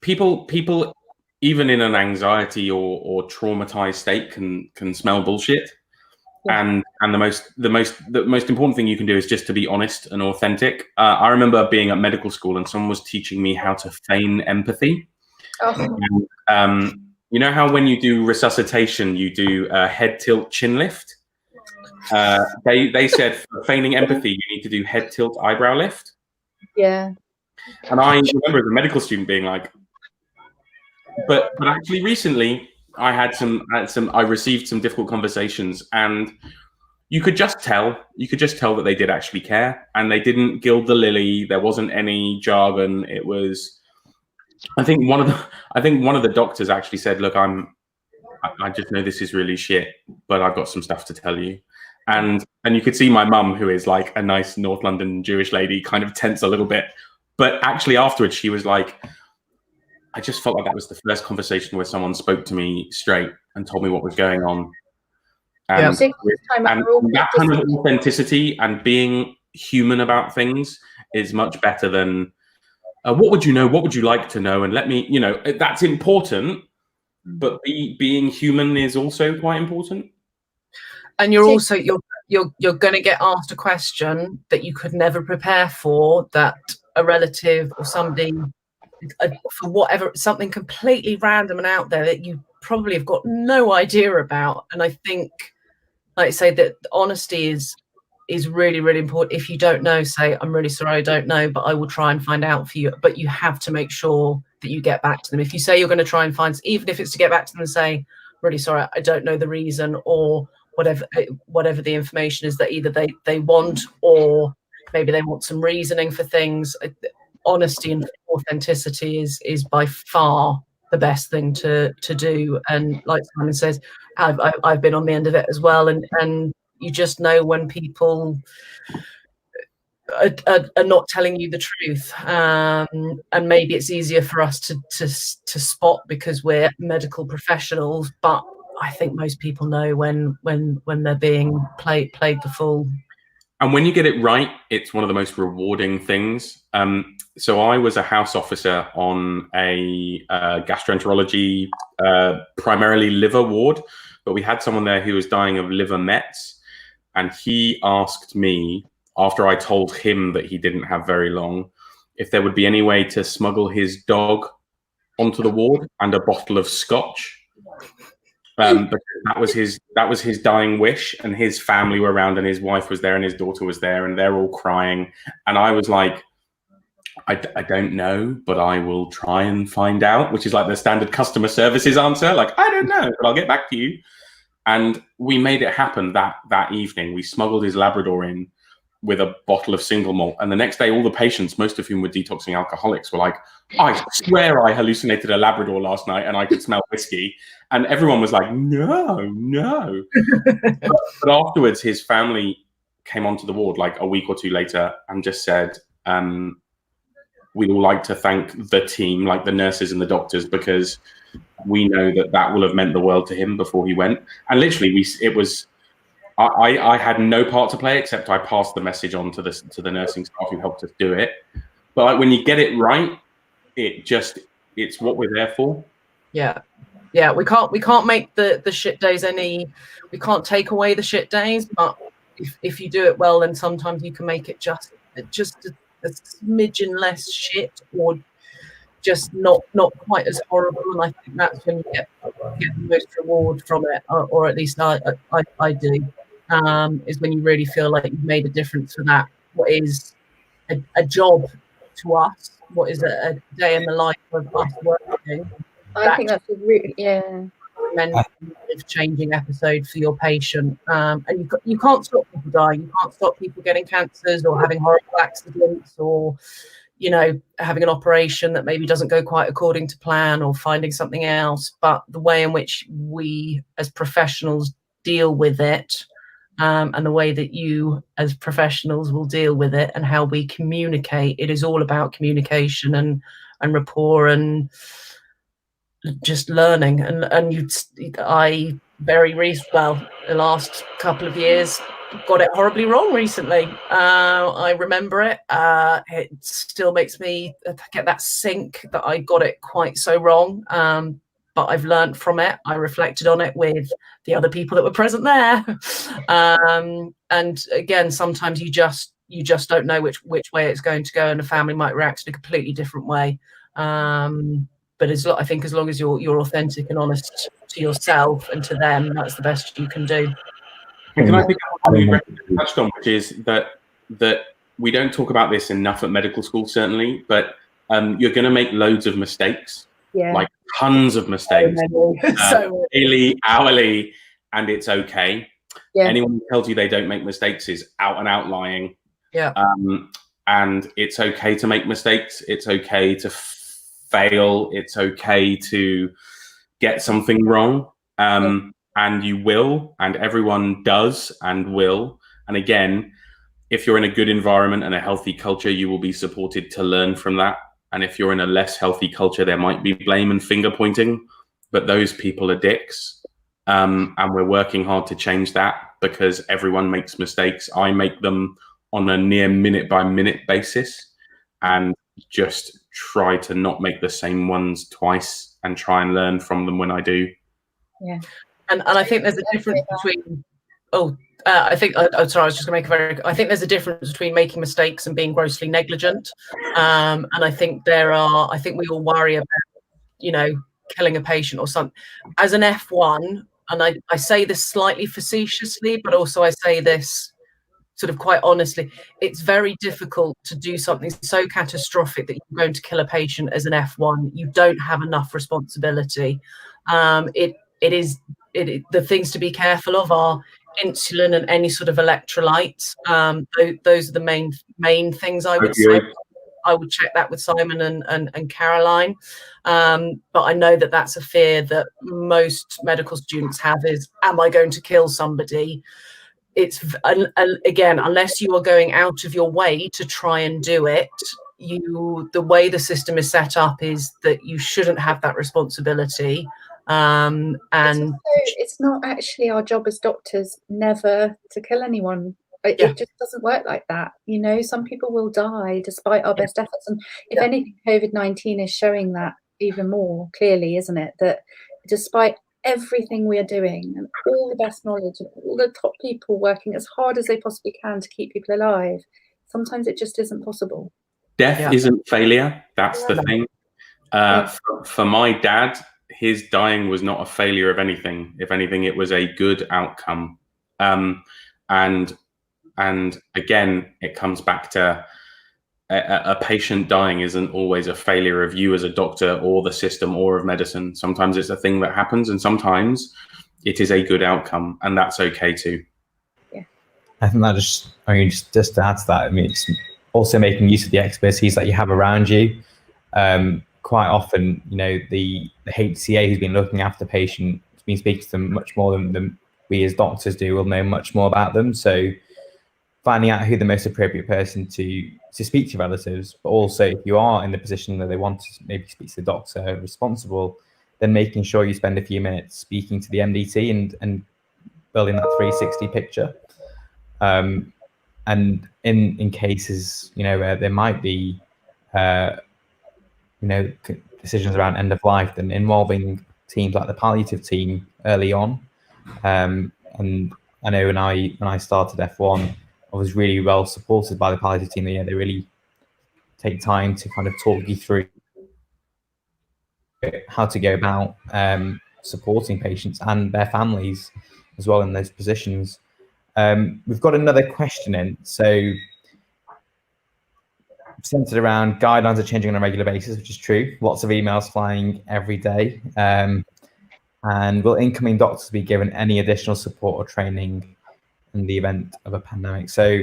People even in an anxiety or traumatized state can smell bullshit. Yeah. And the most important thing you can do is just to be honest and authentic. I remember being at medical school and someone was teaching me how to feign empathy. Oh. And, you know how when you do resuscitation, you do a head tilt chin lift? They said for feigning empathy, you need to do head tilt eyebrow lift. Yeah. And I remember as a medical student being like, but actually recently I received some difficult conversations, and you could just tell that they did actually care, and they didn't gild the lily. There wasn't any jargon. It was, I think one of the doctors actually said, "Look, I just know this is really shit, but I've got some stuff to tell you." And you could see my mum, who is like a nice North London Jewish lady, kind of tense a little bit. But actually afterwards, she was like, I just felt like that was the first conversation where someone spoke to me straight and told me what was going on. And, and that kind of authenticity and being human about things is much better than, what would you know? What would you like to know? And let me, that's important, but being human is also quite important. And you're also, you're going to get asked a question that you could never prepare for, that a relative or somebody, for whatever, something completely random and out there that you probably have got no idea about. And I think, like I say, that honesty is is really, really important. If you don't know, say, I'm really sorry, I don't know, but I will try and find out for you. But you have to make sure that you get back to them. If you say you're going to try and find, even if it's to get back to them and say, really sorry, I don't know the reason, or whatever the information is that either they want, or maybe they want some reasoning for things. Honesty and authenticity is by far the best thing to do. And like Simon says, I've been on the end of it as well, and you just know when people are not telling you the truth, and maybe it's easier for us to spot because we're medical professionals, but I think most people know when they're being played the fool. And when you get it right, it's one of the most rewarding things. So I was a house officer on a gastroenterology, primarily liver ward, but we had someone there who was dying of liver mets. And he asked me, after I told him that he didn't have very long, if there would be any way to smuggle his dog onto the ward and a bottle of scotch. But that was his dying wish, and his family were around, and his wife was there, and his daughter was there, and they're all crying. And I was like, I don't know, but I will try and find out, which is like the standard customer services answer. Like, I don't know, but I'll get back to you. And we made it happen that evening. We smuggled his Labrador in with a bottle of single malt. And the next day, all the patients, most of whom were detoxing alcoholics, were like, I swear I hallucinated a Labrador last night and I could smell whiskey. And everyone was like, no. But afterwards, his family came onto the ward like a week or two later and just said, we'd all like to thank the team, like the nurses and the doctors, because we know that will have meant the world to him before he went. And literally, I had no part to play except I passed the message on to the nursing staff who helped us do it. But like, when you get it right, it's what we're there for. Yeah, we can't make the shit days we can't take away the shit days, but if you do it well, then sometimes you can make it just a smidgen less shit, or just not quite as horrible. And I think that's when you get the most reward from it, or at least I do, is when you really feel like you've made a difference for that. What is a job to us? What is a day in the life of us working? I think that's a really, changing episode for your patient. And you can't stop people dying. You can't stop people getting cancers or having horrible accidents, or having an operation that maybe doesn't go quite according to plan, or finding something else. But the way in which we as professionals deal with it, and the way that you as professionals will deal with it, and how we communicate, it is all about communication and rapport and just learning. I the last couple of years got it horribly wrong recently. I remember it. It still makes me get that sink that I got it quite so wrong. But I've learned from it. I reflected on it with the other people that were present there. And again, sometimes you just don't know which way it's going to go, and a family might react in a completely different way. But I think as long as you're authentic and honest to yourself and to them, that's the best you can do. And can I pick up on what you touched on, which is that we don't talk about this enough at medical school, certainly, but you're going to make loads of mistakes, like tons of mistakes, daily, hourly, and it's okay. Yeah. Anyone who tells you they don't make mistakes is out and out lying. Yeah. And it's okay to make mistakes. It's okay to fail. It's okay to get something wrong. And you will, and everyone does and will. And again, if you're in a good environment and a healthy culture, you will be supported to learn from that. And if you're in a less healthy culture, there might be blame and finger pointing, but those people are dicks. And we're working hard to change that, because everyone makes mistakes. I make them on a near minute by minute basis, and just try to not make the same ones twice and try and learn from them when I do. Yeah. And I think there's a difference between, I think there's a difference between making mistakes and being grossly negligent. And I think we all worry about, killing a patient or something. As an F1, and I say this slightly facetiously, but also I say this sort of quite honestly, it's very difficult to do something so catastrophic that you're going to kill a patient as an F1. You don't have enough responsibility. The things to be careful of are insulin and any sort of electrolytes. Those are the main things I would say. I would check that with Simon and Caroline. But I know that that's a fear that most medical students have is, am I going to kill somebody? It's, again, unless you are going out of your way to try and do it, the way the system is set up is that you shouldn't have that responsibility. And it's not actually our job as doctors never to kill anyone. It just doesn't work like that. You know, some people will die despite our best efforts. And if anything, COVID-19 is showing that even more clearly, isn't it? That despite everything we are doing and all the best knowledge and all the top people working as hard as they possibly can to keep people alive, sometimes it just isn't possible. Death isn't failure. That's the thing. For my dad, his dying was not a failure of anything. If anything, it was a good outcome. And again, it comes back to a patient dying isn't always a failure of you as a doctor or the system or of medicine. Sometimes it's a thing that happens, and sometimes it is a good outcome, and that's okay too. Yeah, I think that just to add to that, I mean, it's also making use of the expertise that you have around you. Quite often, you know, the HCA who's been looking after the patient, has been speaking to them much more than we as doctors do, will know much more about them. So finding out who the most appropriate person to speak to relatives, but also if you are in the position that they want to maybe speak to the doctor responsible, then making sure you spend a few minutes speaking to the MDT and building that 360 picture. And in cases, you know, where there might be, you know, decisions around end of life, then involving teams like the palliative team early on. And I know when I started F1, I was really well supported by the palliative team. Yeah, they really take time to kind of talk you through how to go about supporting patients and their families as well in those positions. We've got another question in. So centered around guidelines are changing on a regular basis, which is true. Lots of emails flying every day. And will incoming doctors be given any additional support or training in the event of a pandemic? So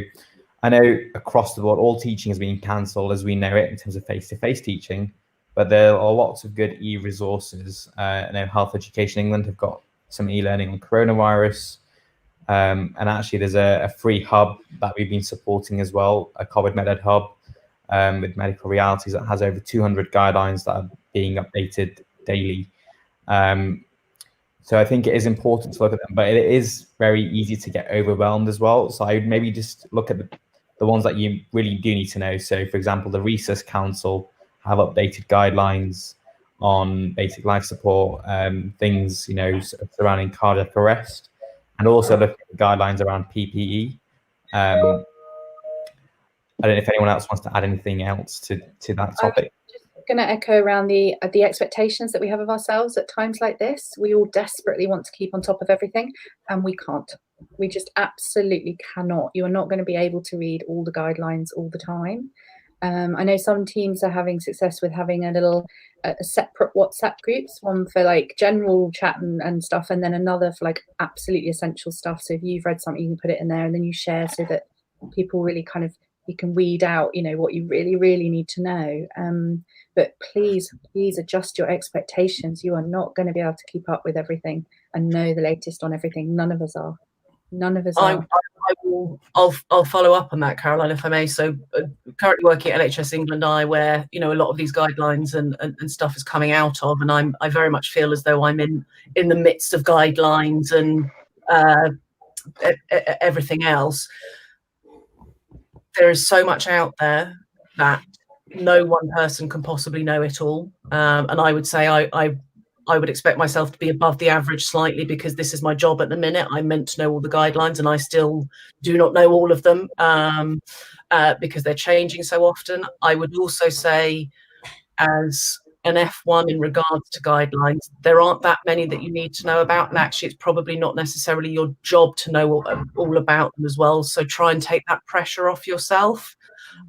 I know across the board, all teaching has been cancelled as we know it in terms of face-to-face teaching, but there are lots of good e-resources. I know Health Education England have got some e-learning on coronavirus. And actually there's a free hub that we've been supporting as well, a COVID MedEd hub with Medical Realities that has over 200 guidelines that are being updated daily. So I think it is important to look at them, but it is very easy to get overwhelmed as well. So I would maybe just look at the ones that you really do need to know. So for example, the Resus Council have updated guidelines on basic life support, things, you know, surrounding cardiac arrest, and also look at the guidelines around PPE. I don't know if anyone else wants to add anything else to that topic. Going to echo around the expectations that we have of ourselves at times like this. We all desperately want to keep on top of everything, and we can't. We just absolutely cannot. You are not going to be able to read all the guidelines all the time. I know some teams are having success with having a separate WhatsApp groups, one for like general chat and stuff, and then another for like absolutely essential stuff. So if you've read something, you can put it in there, and then you share so that people really kind of, you can weed out, you know, what you really, really need to know. But please adjust your expectations. You are not going to be able to keep up with everything and know the latest on everything. None of us are. I'll follow up on that, Caroline, if I may. So currently working at NHS England Eye, where, you know, a lot of these guidelines and stuff is coming out of, and I very much feel as though I'm in the midst of guidelines and everything else. There is so much out there that no one person can possibly know it all. And I would say I would expect myself to be above the average slightly, because this is my job at the minute. I'm meant to know all the guidelines, and I still do not know all of them because they're changing so often. I would also say, as an F1 in regards to guidelines. There aren't that many that you need to know about, and actually it's probably not necessarily your job to know all about them as well. So try and take that pressure off yourself.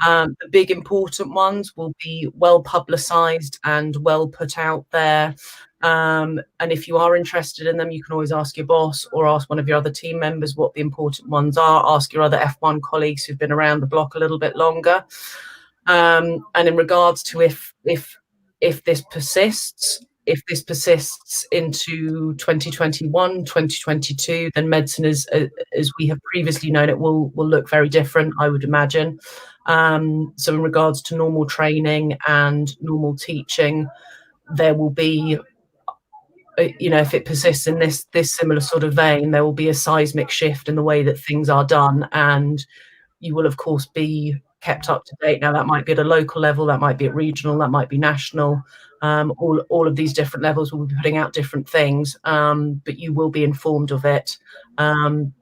The big important ones will be well publicized and well put out there. And if you are interested in them, you can always ask your boss or ask one of your other team members what the important ones are. Ask your other F1 colleagues who've been around the block a little bit longer. And in regards to if this persists into 2021, 2022, then medicine is, as we have previously known, it will look very different, I would imagine. So in regards to normal training and normal teaching, there will be, if it persists in this similar sort of vein, there will be a seismic shift in the way that things are done, and you will of course be kept up to date. Now that might be at a local level, that might be at regional, that might be national. All of these different levels will be putting out different things, but you will be informed of it,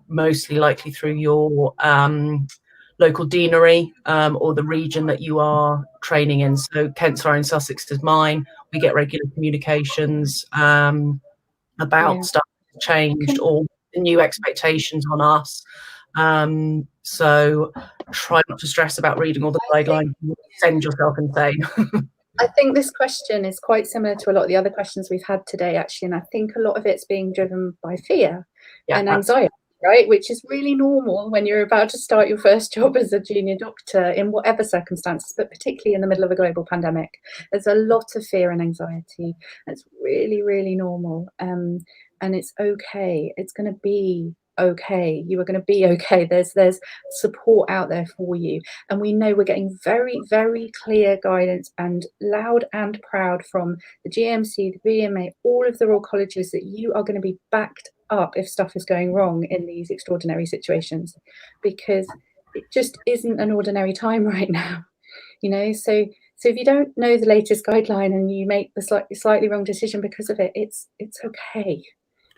mostly likely through your local deanery or the region that you are training in. So Kent's are in Sussex is mine. We get regular communications about stuff changed or new expectations on us. So try not to stress about reading all the guidelines. Send yourself insane. I think this question is quite similar to a lot of the other questions we've had today, actually, and I think a lot of it's being driven by fear and anxiety, right? Which is really normal when you're about to start your first job as a junior doctor in whatever circumstances, but particularly in the middle of a global pandemic. There's a lot of fear and anxiety. It's really, really normal, and it's okay. It's going to be okay. You are going to be okay. There's support out there for you, and we know we're getting very, very clear guidance, and loud and proud, from the GMC, the BMA, all of the Royal Colleges, that you are going to be backed up if stuff is going wrong in these extraordinary situations, because it just isn't an ordinary time right now, so if you don't know the latest guideline and you make the slightly wrong decision because of it, it's okay.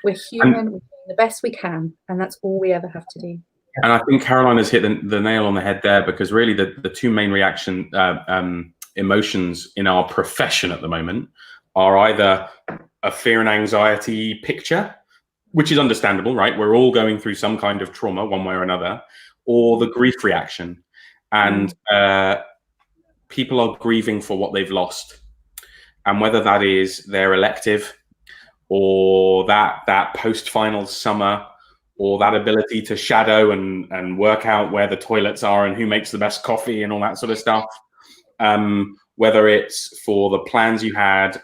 We're human. We're doing the best we can, and that's all we ever have to do. And I think Caroline has hit the nail on the head there, because really the two main emotions in our profession at the moment are either a fear and anxiety picture, which is understandable, right? We're all going through some kind of trauma one way or another, or the grief reaction. And people are grieving for what they've lost. And whether that is their elective, or that post-final summer, or that ability to shadow and work out where the toilets are and who makes the best coffee and all that sort of stuff, whether it's for the plans you had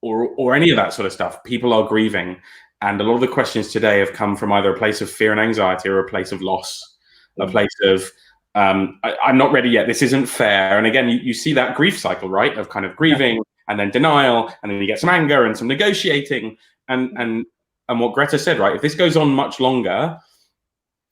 or any of that sort of stuff, people are grieving. And a lot of the questions today have come from either a place of fear and anxiety or a place of loss, a place of, I'm not ready yet, this isn't fair. And again, you see that grief cycle, right, of kind of grieving, and then denial, and then you get some anger and some negotiating, and what Greta said, right? If this goes on much longer,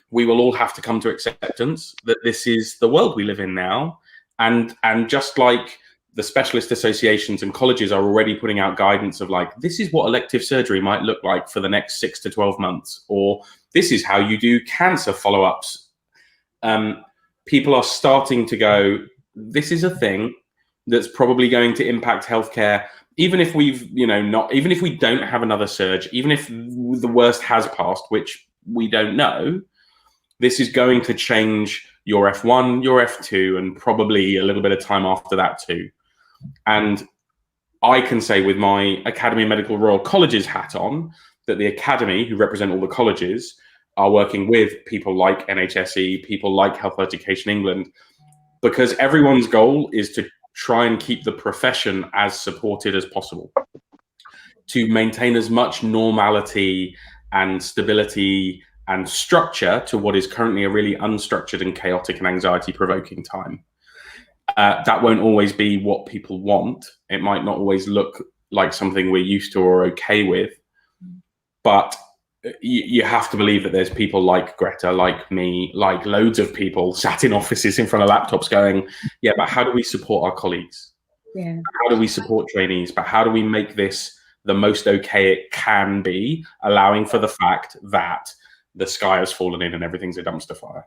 we will all have to come to acceptance that this is the world we live in now, and just like the specialist associations and colleges are already putting out guidance of like, this is what elective surgery might look like for the next 6 to 12 months, or this is how you do cancer follow-ups. People are starting to go, this is a thing that's probably going to impact healthcare, even if even if we don't have another surge, even if the worst has passed, which we don't know, this is going to change your F1, your F2, and probably a little bit of time after that too. And I can say with my Academy of Medical Royal Colleges hat on, that the Academy, who represent all the colleges, are working with people like NHSE, people like Health Education England, because everyone's goal is to try and keep the profession as supported as possible, to maintain as much normality and stability and structure to what is currently a really unstructured and chaotic and anxiety-provoking time. That won't always be what people want. It might not always look like something we're used to or okay with, but you have to believe that there's people like Greta, like me, like loads of people sat in offices in front of laptops going, yeah, but how do we support our colleagues? Yeah. How do we support trainees? But how do we make this the most okay it can be, allowing for the fact that the sky has fallen in and everything's a dumpster fire?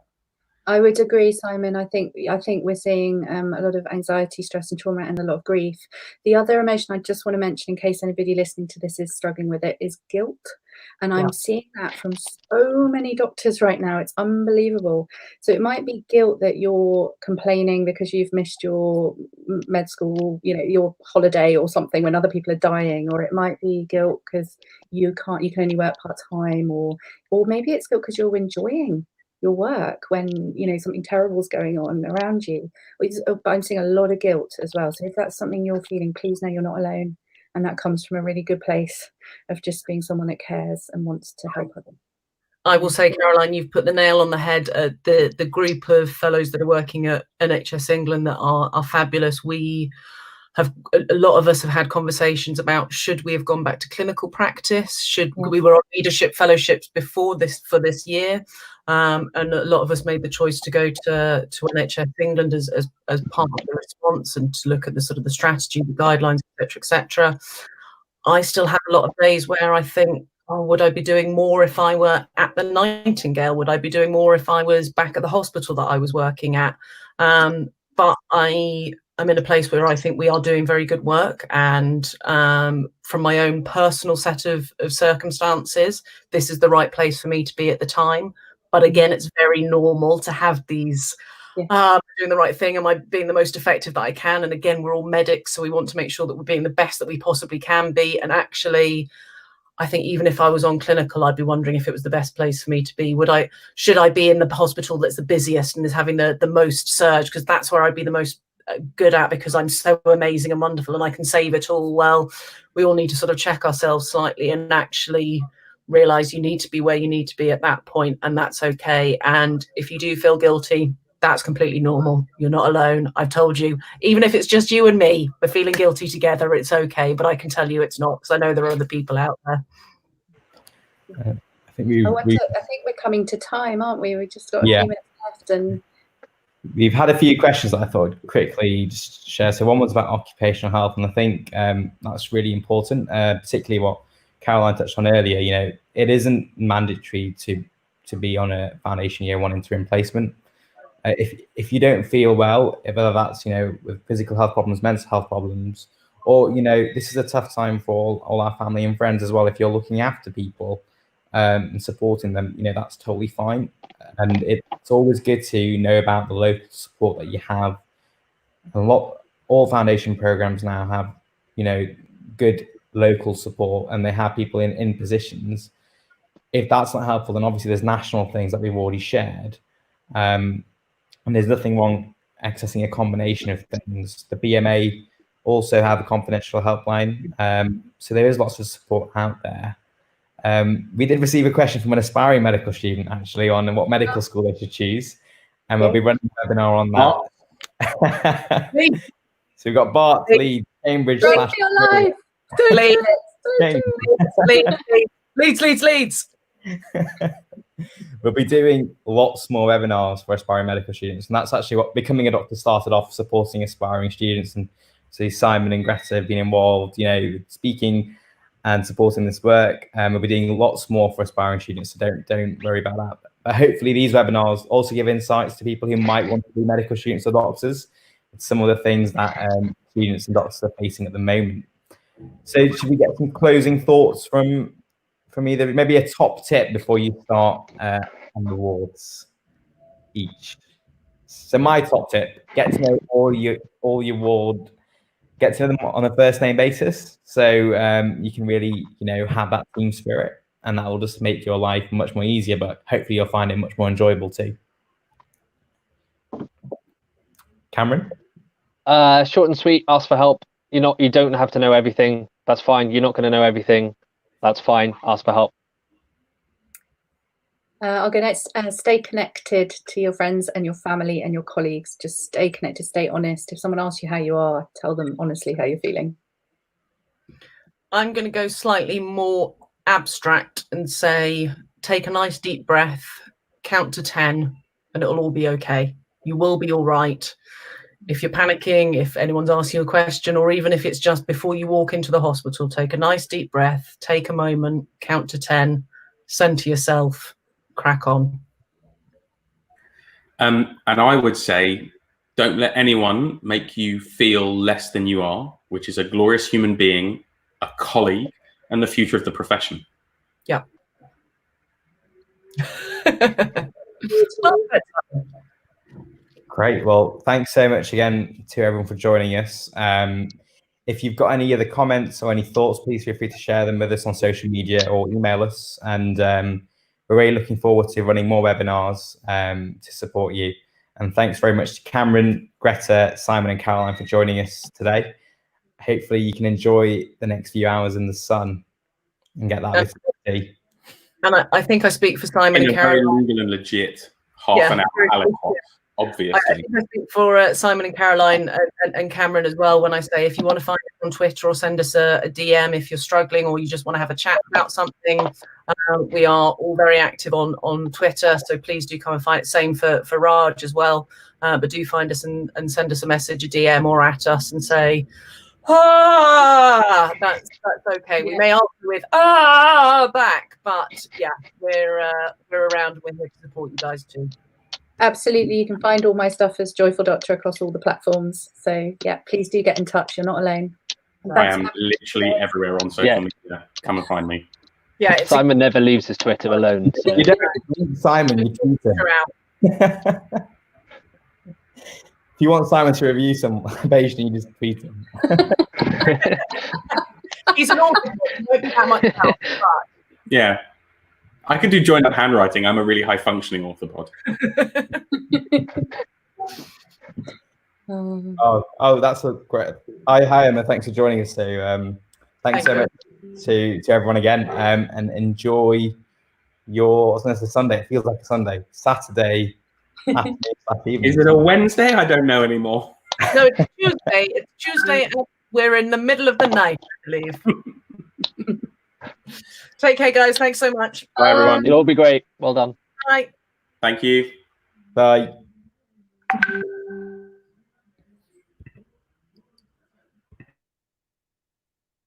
I would agree, Simon. I think we're seeing a lot of anxiety, stress and trauma, and a lot of grief. The other emotion I just want to mention, in case anybody listening to this is struggling with it, is guilt. And I'm seeing that from so many doctors right now. It's unbelievable. So it might be guilt that you're complaining because you've missed your med school, your holiday or something when other people are dying, or it might be guilt because you can only work part-time, or maybe it's guilt because you're enjoying your work when something terrible is going on around you. But I'm seeing a lot of guilt as well. So if that's something you're feeling, please know you're not alone, and that comes from a really good place of just being someone that cares and wants to help others. I will say, Caroline, you've put the nail on the head. The group of fellows that are working at NHS England that are fabulous. A lot of us have had conversations about, should we have gone back to clinical practice? We were on leadership fellowships before this for this year, and a lot of us made the choice to go to NHS England as part of the response, and to look at the sort of the strategy, the guidelines, etc. I still have a lot of days where I think, oh, would I be doing more if I were at the Nightingale? Would I be doing more if I was back at the hospital that I was working at? But I'm in a place where I think we are doing very good work, and from my own personal set of circumstances, this is the right place for me to be at the time. But again, it's very normal to have these doing the right thing. Am I being the most effective that I can? And again, we're all medics, so we want to make sure that we're being the best that we possibly can be. And actually, I think even if I was on clinical, I'd be wondering if it was the best place for me to be. Should I be in the hospital that's the busiest and is having the most surge, because that's where I'd be the most good at, because I'm so amazing and wonderful and I can save it all? Well, we all need to sort of check ourselves slightly and actually realize you need to be where you need to be at that point, and that's okay. And if you do feel guilty, that's completely normal. You're not alone. I've told you, even if it's just you and me, we're feeling guilty together, it's okay. But I can tell you it's not, because I know there are other people out there. I think we're coming to time, aren't we? We've just got a few minutes left, and we've had a few questions that I thought I'd quickly just share. So one was about occupational health, and I think that's really important, particularly what Caroline touched on earlier. It isn't mandatory to be on a Foundation Year 1 interim placement. If you don't feel well, whether that's with physical health problems, mental health problems, or this is a tough time for all our family and friends as well. If you're looking after people and supporting them, that's totally fine. And it's always good to know about the local support that you have. All foundation programs now have good local support, and they have people in positions. If that's not helpful, then obviously there's national things that we've already shared. And there's nothing wrong accessing a combination of things. The BMA also have a confidential helpline. So there is lots of support out there. We did receive a question from an aspiring medical student, actually, on what medical school they should choose. And we'll be running a webinar on that. So we've got Bart, Leeds, Cambridge. Leeds. We'll be doing lots more webinars for aspiring medical students, and that's actually what Becoming a Doctor started off, supporting aspiring students. And so Simon and Greta have been involved, speaking and supporting this work. We'll be doing lots more for aspiring students, so don't worry about that. But hopefully these webinars also give insights to people who might want to be medical students or doctors. It's some of the things that students and doctors are facing at the moment. So should we get some closing thoughts from either, maybe a top tip before you start on the wards each? So my top tip: get to know all your ward, get to know them on a first name basis, so you can really have that team spirit, and that will just make your life much more easier, but hopefully you'll find it much more enjoyable too. Cameron? Short and sweet, ask for help. You don't have to know everything. That's fine. You're not going to know everything. That's fine. Ask for help. I'll go next. Stay connected to your friends and your family and your colleagues. Just stay connected, stay honest. If someone asks you how you are, tell them honestly how you're feeling. I'm going to go slightly more abstract and say, take a nice deep breath, count to 10, and it'll all be okay. You will be all right. If you're panicking, if anyone's asking you a question, or even if it's just before you walk into the hospital, take a nice deep breath, take a moment, count to 10, centre yourself, crack on. And I would say, don't let anyone make you feel less than you are, which is a glorious human being, a colleague, and the future of the profession. Yeah. Great. Well, thanks so much again to everyone for joining us. If you've got any other comments or any thoughts, please feel free to share them with us on social media or email us. And we're really looking forward to running more webinars to support you. And thanks very much to Cameron, Greta, Simon and Caroline for joining us today. Hopefully you can enjoy the next few hours in the sun and get that vitamin D. And I think I speak for Simon and very Caroline. legal and legit half an hour Holocaust, obviously. I think I speak for Simon and Caroline and Cameron as well when I say, if you want to find us on Twitter or send us a DM if you're struggling or you just want to have a chat about something, we are all very active on Twitter, so please do come and find it. Same for Raj as well, but do find us and send us a message, a DM, or at us and say, that's okay. We may answer with back, but yeah, we're around and we're here to support you guys too. Absolutely, you can find all my stuff as Joyful Doctor across all the platforms. So yeah, please do get in touch. You're not alone. I am literally everywhere on social media. Come and find me. Yeah, Simon never leaves his Twitter alone. So. You don't need Simon, you tweet him. If you want Simon to review some page, you just tweet him. He's an author. He won't be that much help, but... Yeah. I could do joined up handwriting. I'm a really high functioning orthopod. Oh, that's a great. Hi, Emma. Thanks for joining us. So, thanks so much to everyone again. And enjoy your. I was going to say Sunday. It feels like a Sunday. Saturday. Evening. Is it a Wednesday? I don't know anymore. No, it's Tuesday. It's Tuesday, and we're in the middle of the night, I believe. Take care, guys. Thanks so much. Bye, everyone. It'll all be great. Well done. Bye. Thank you. Bye.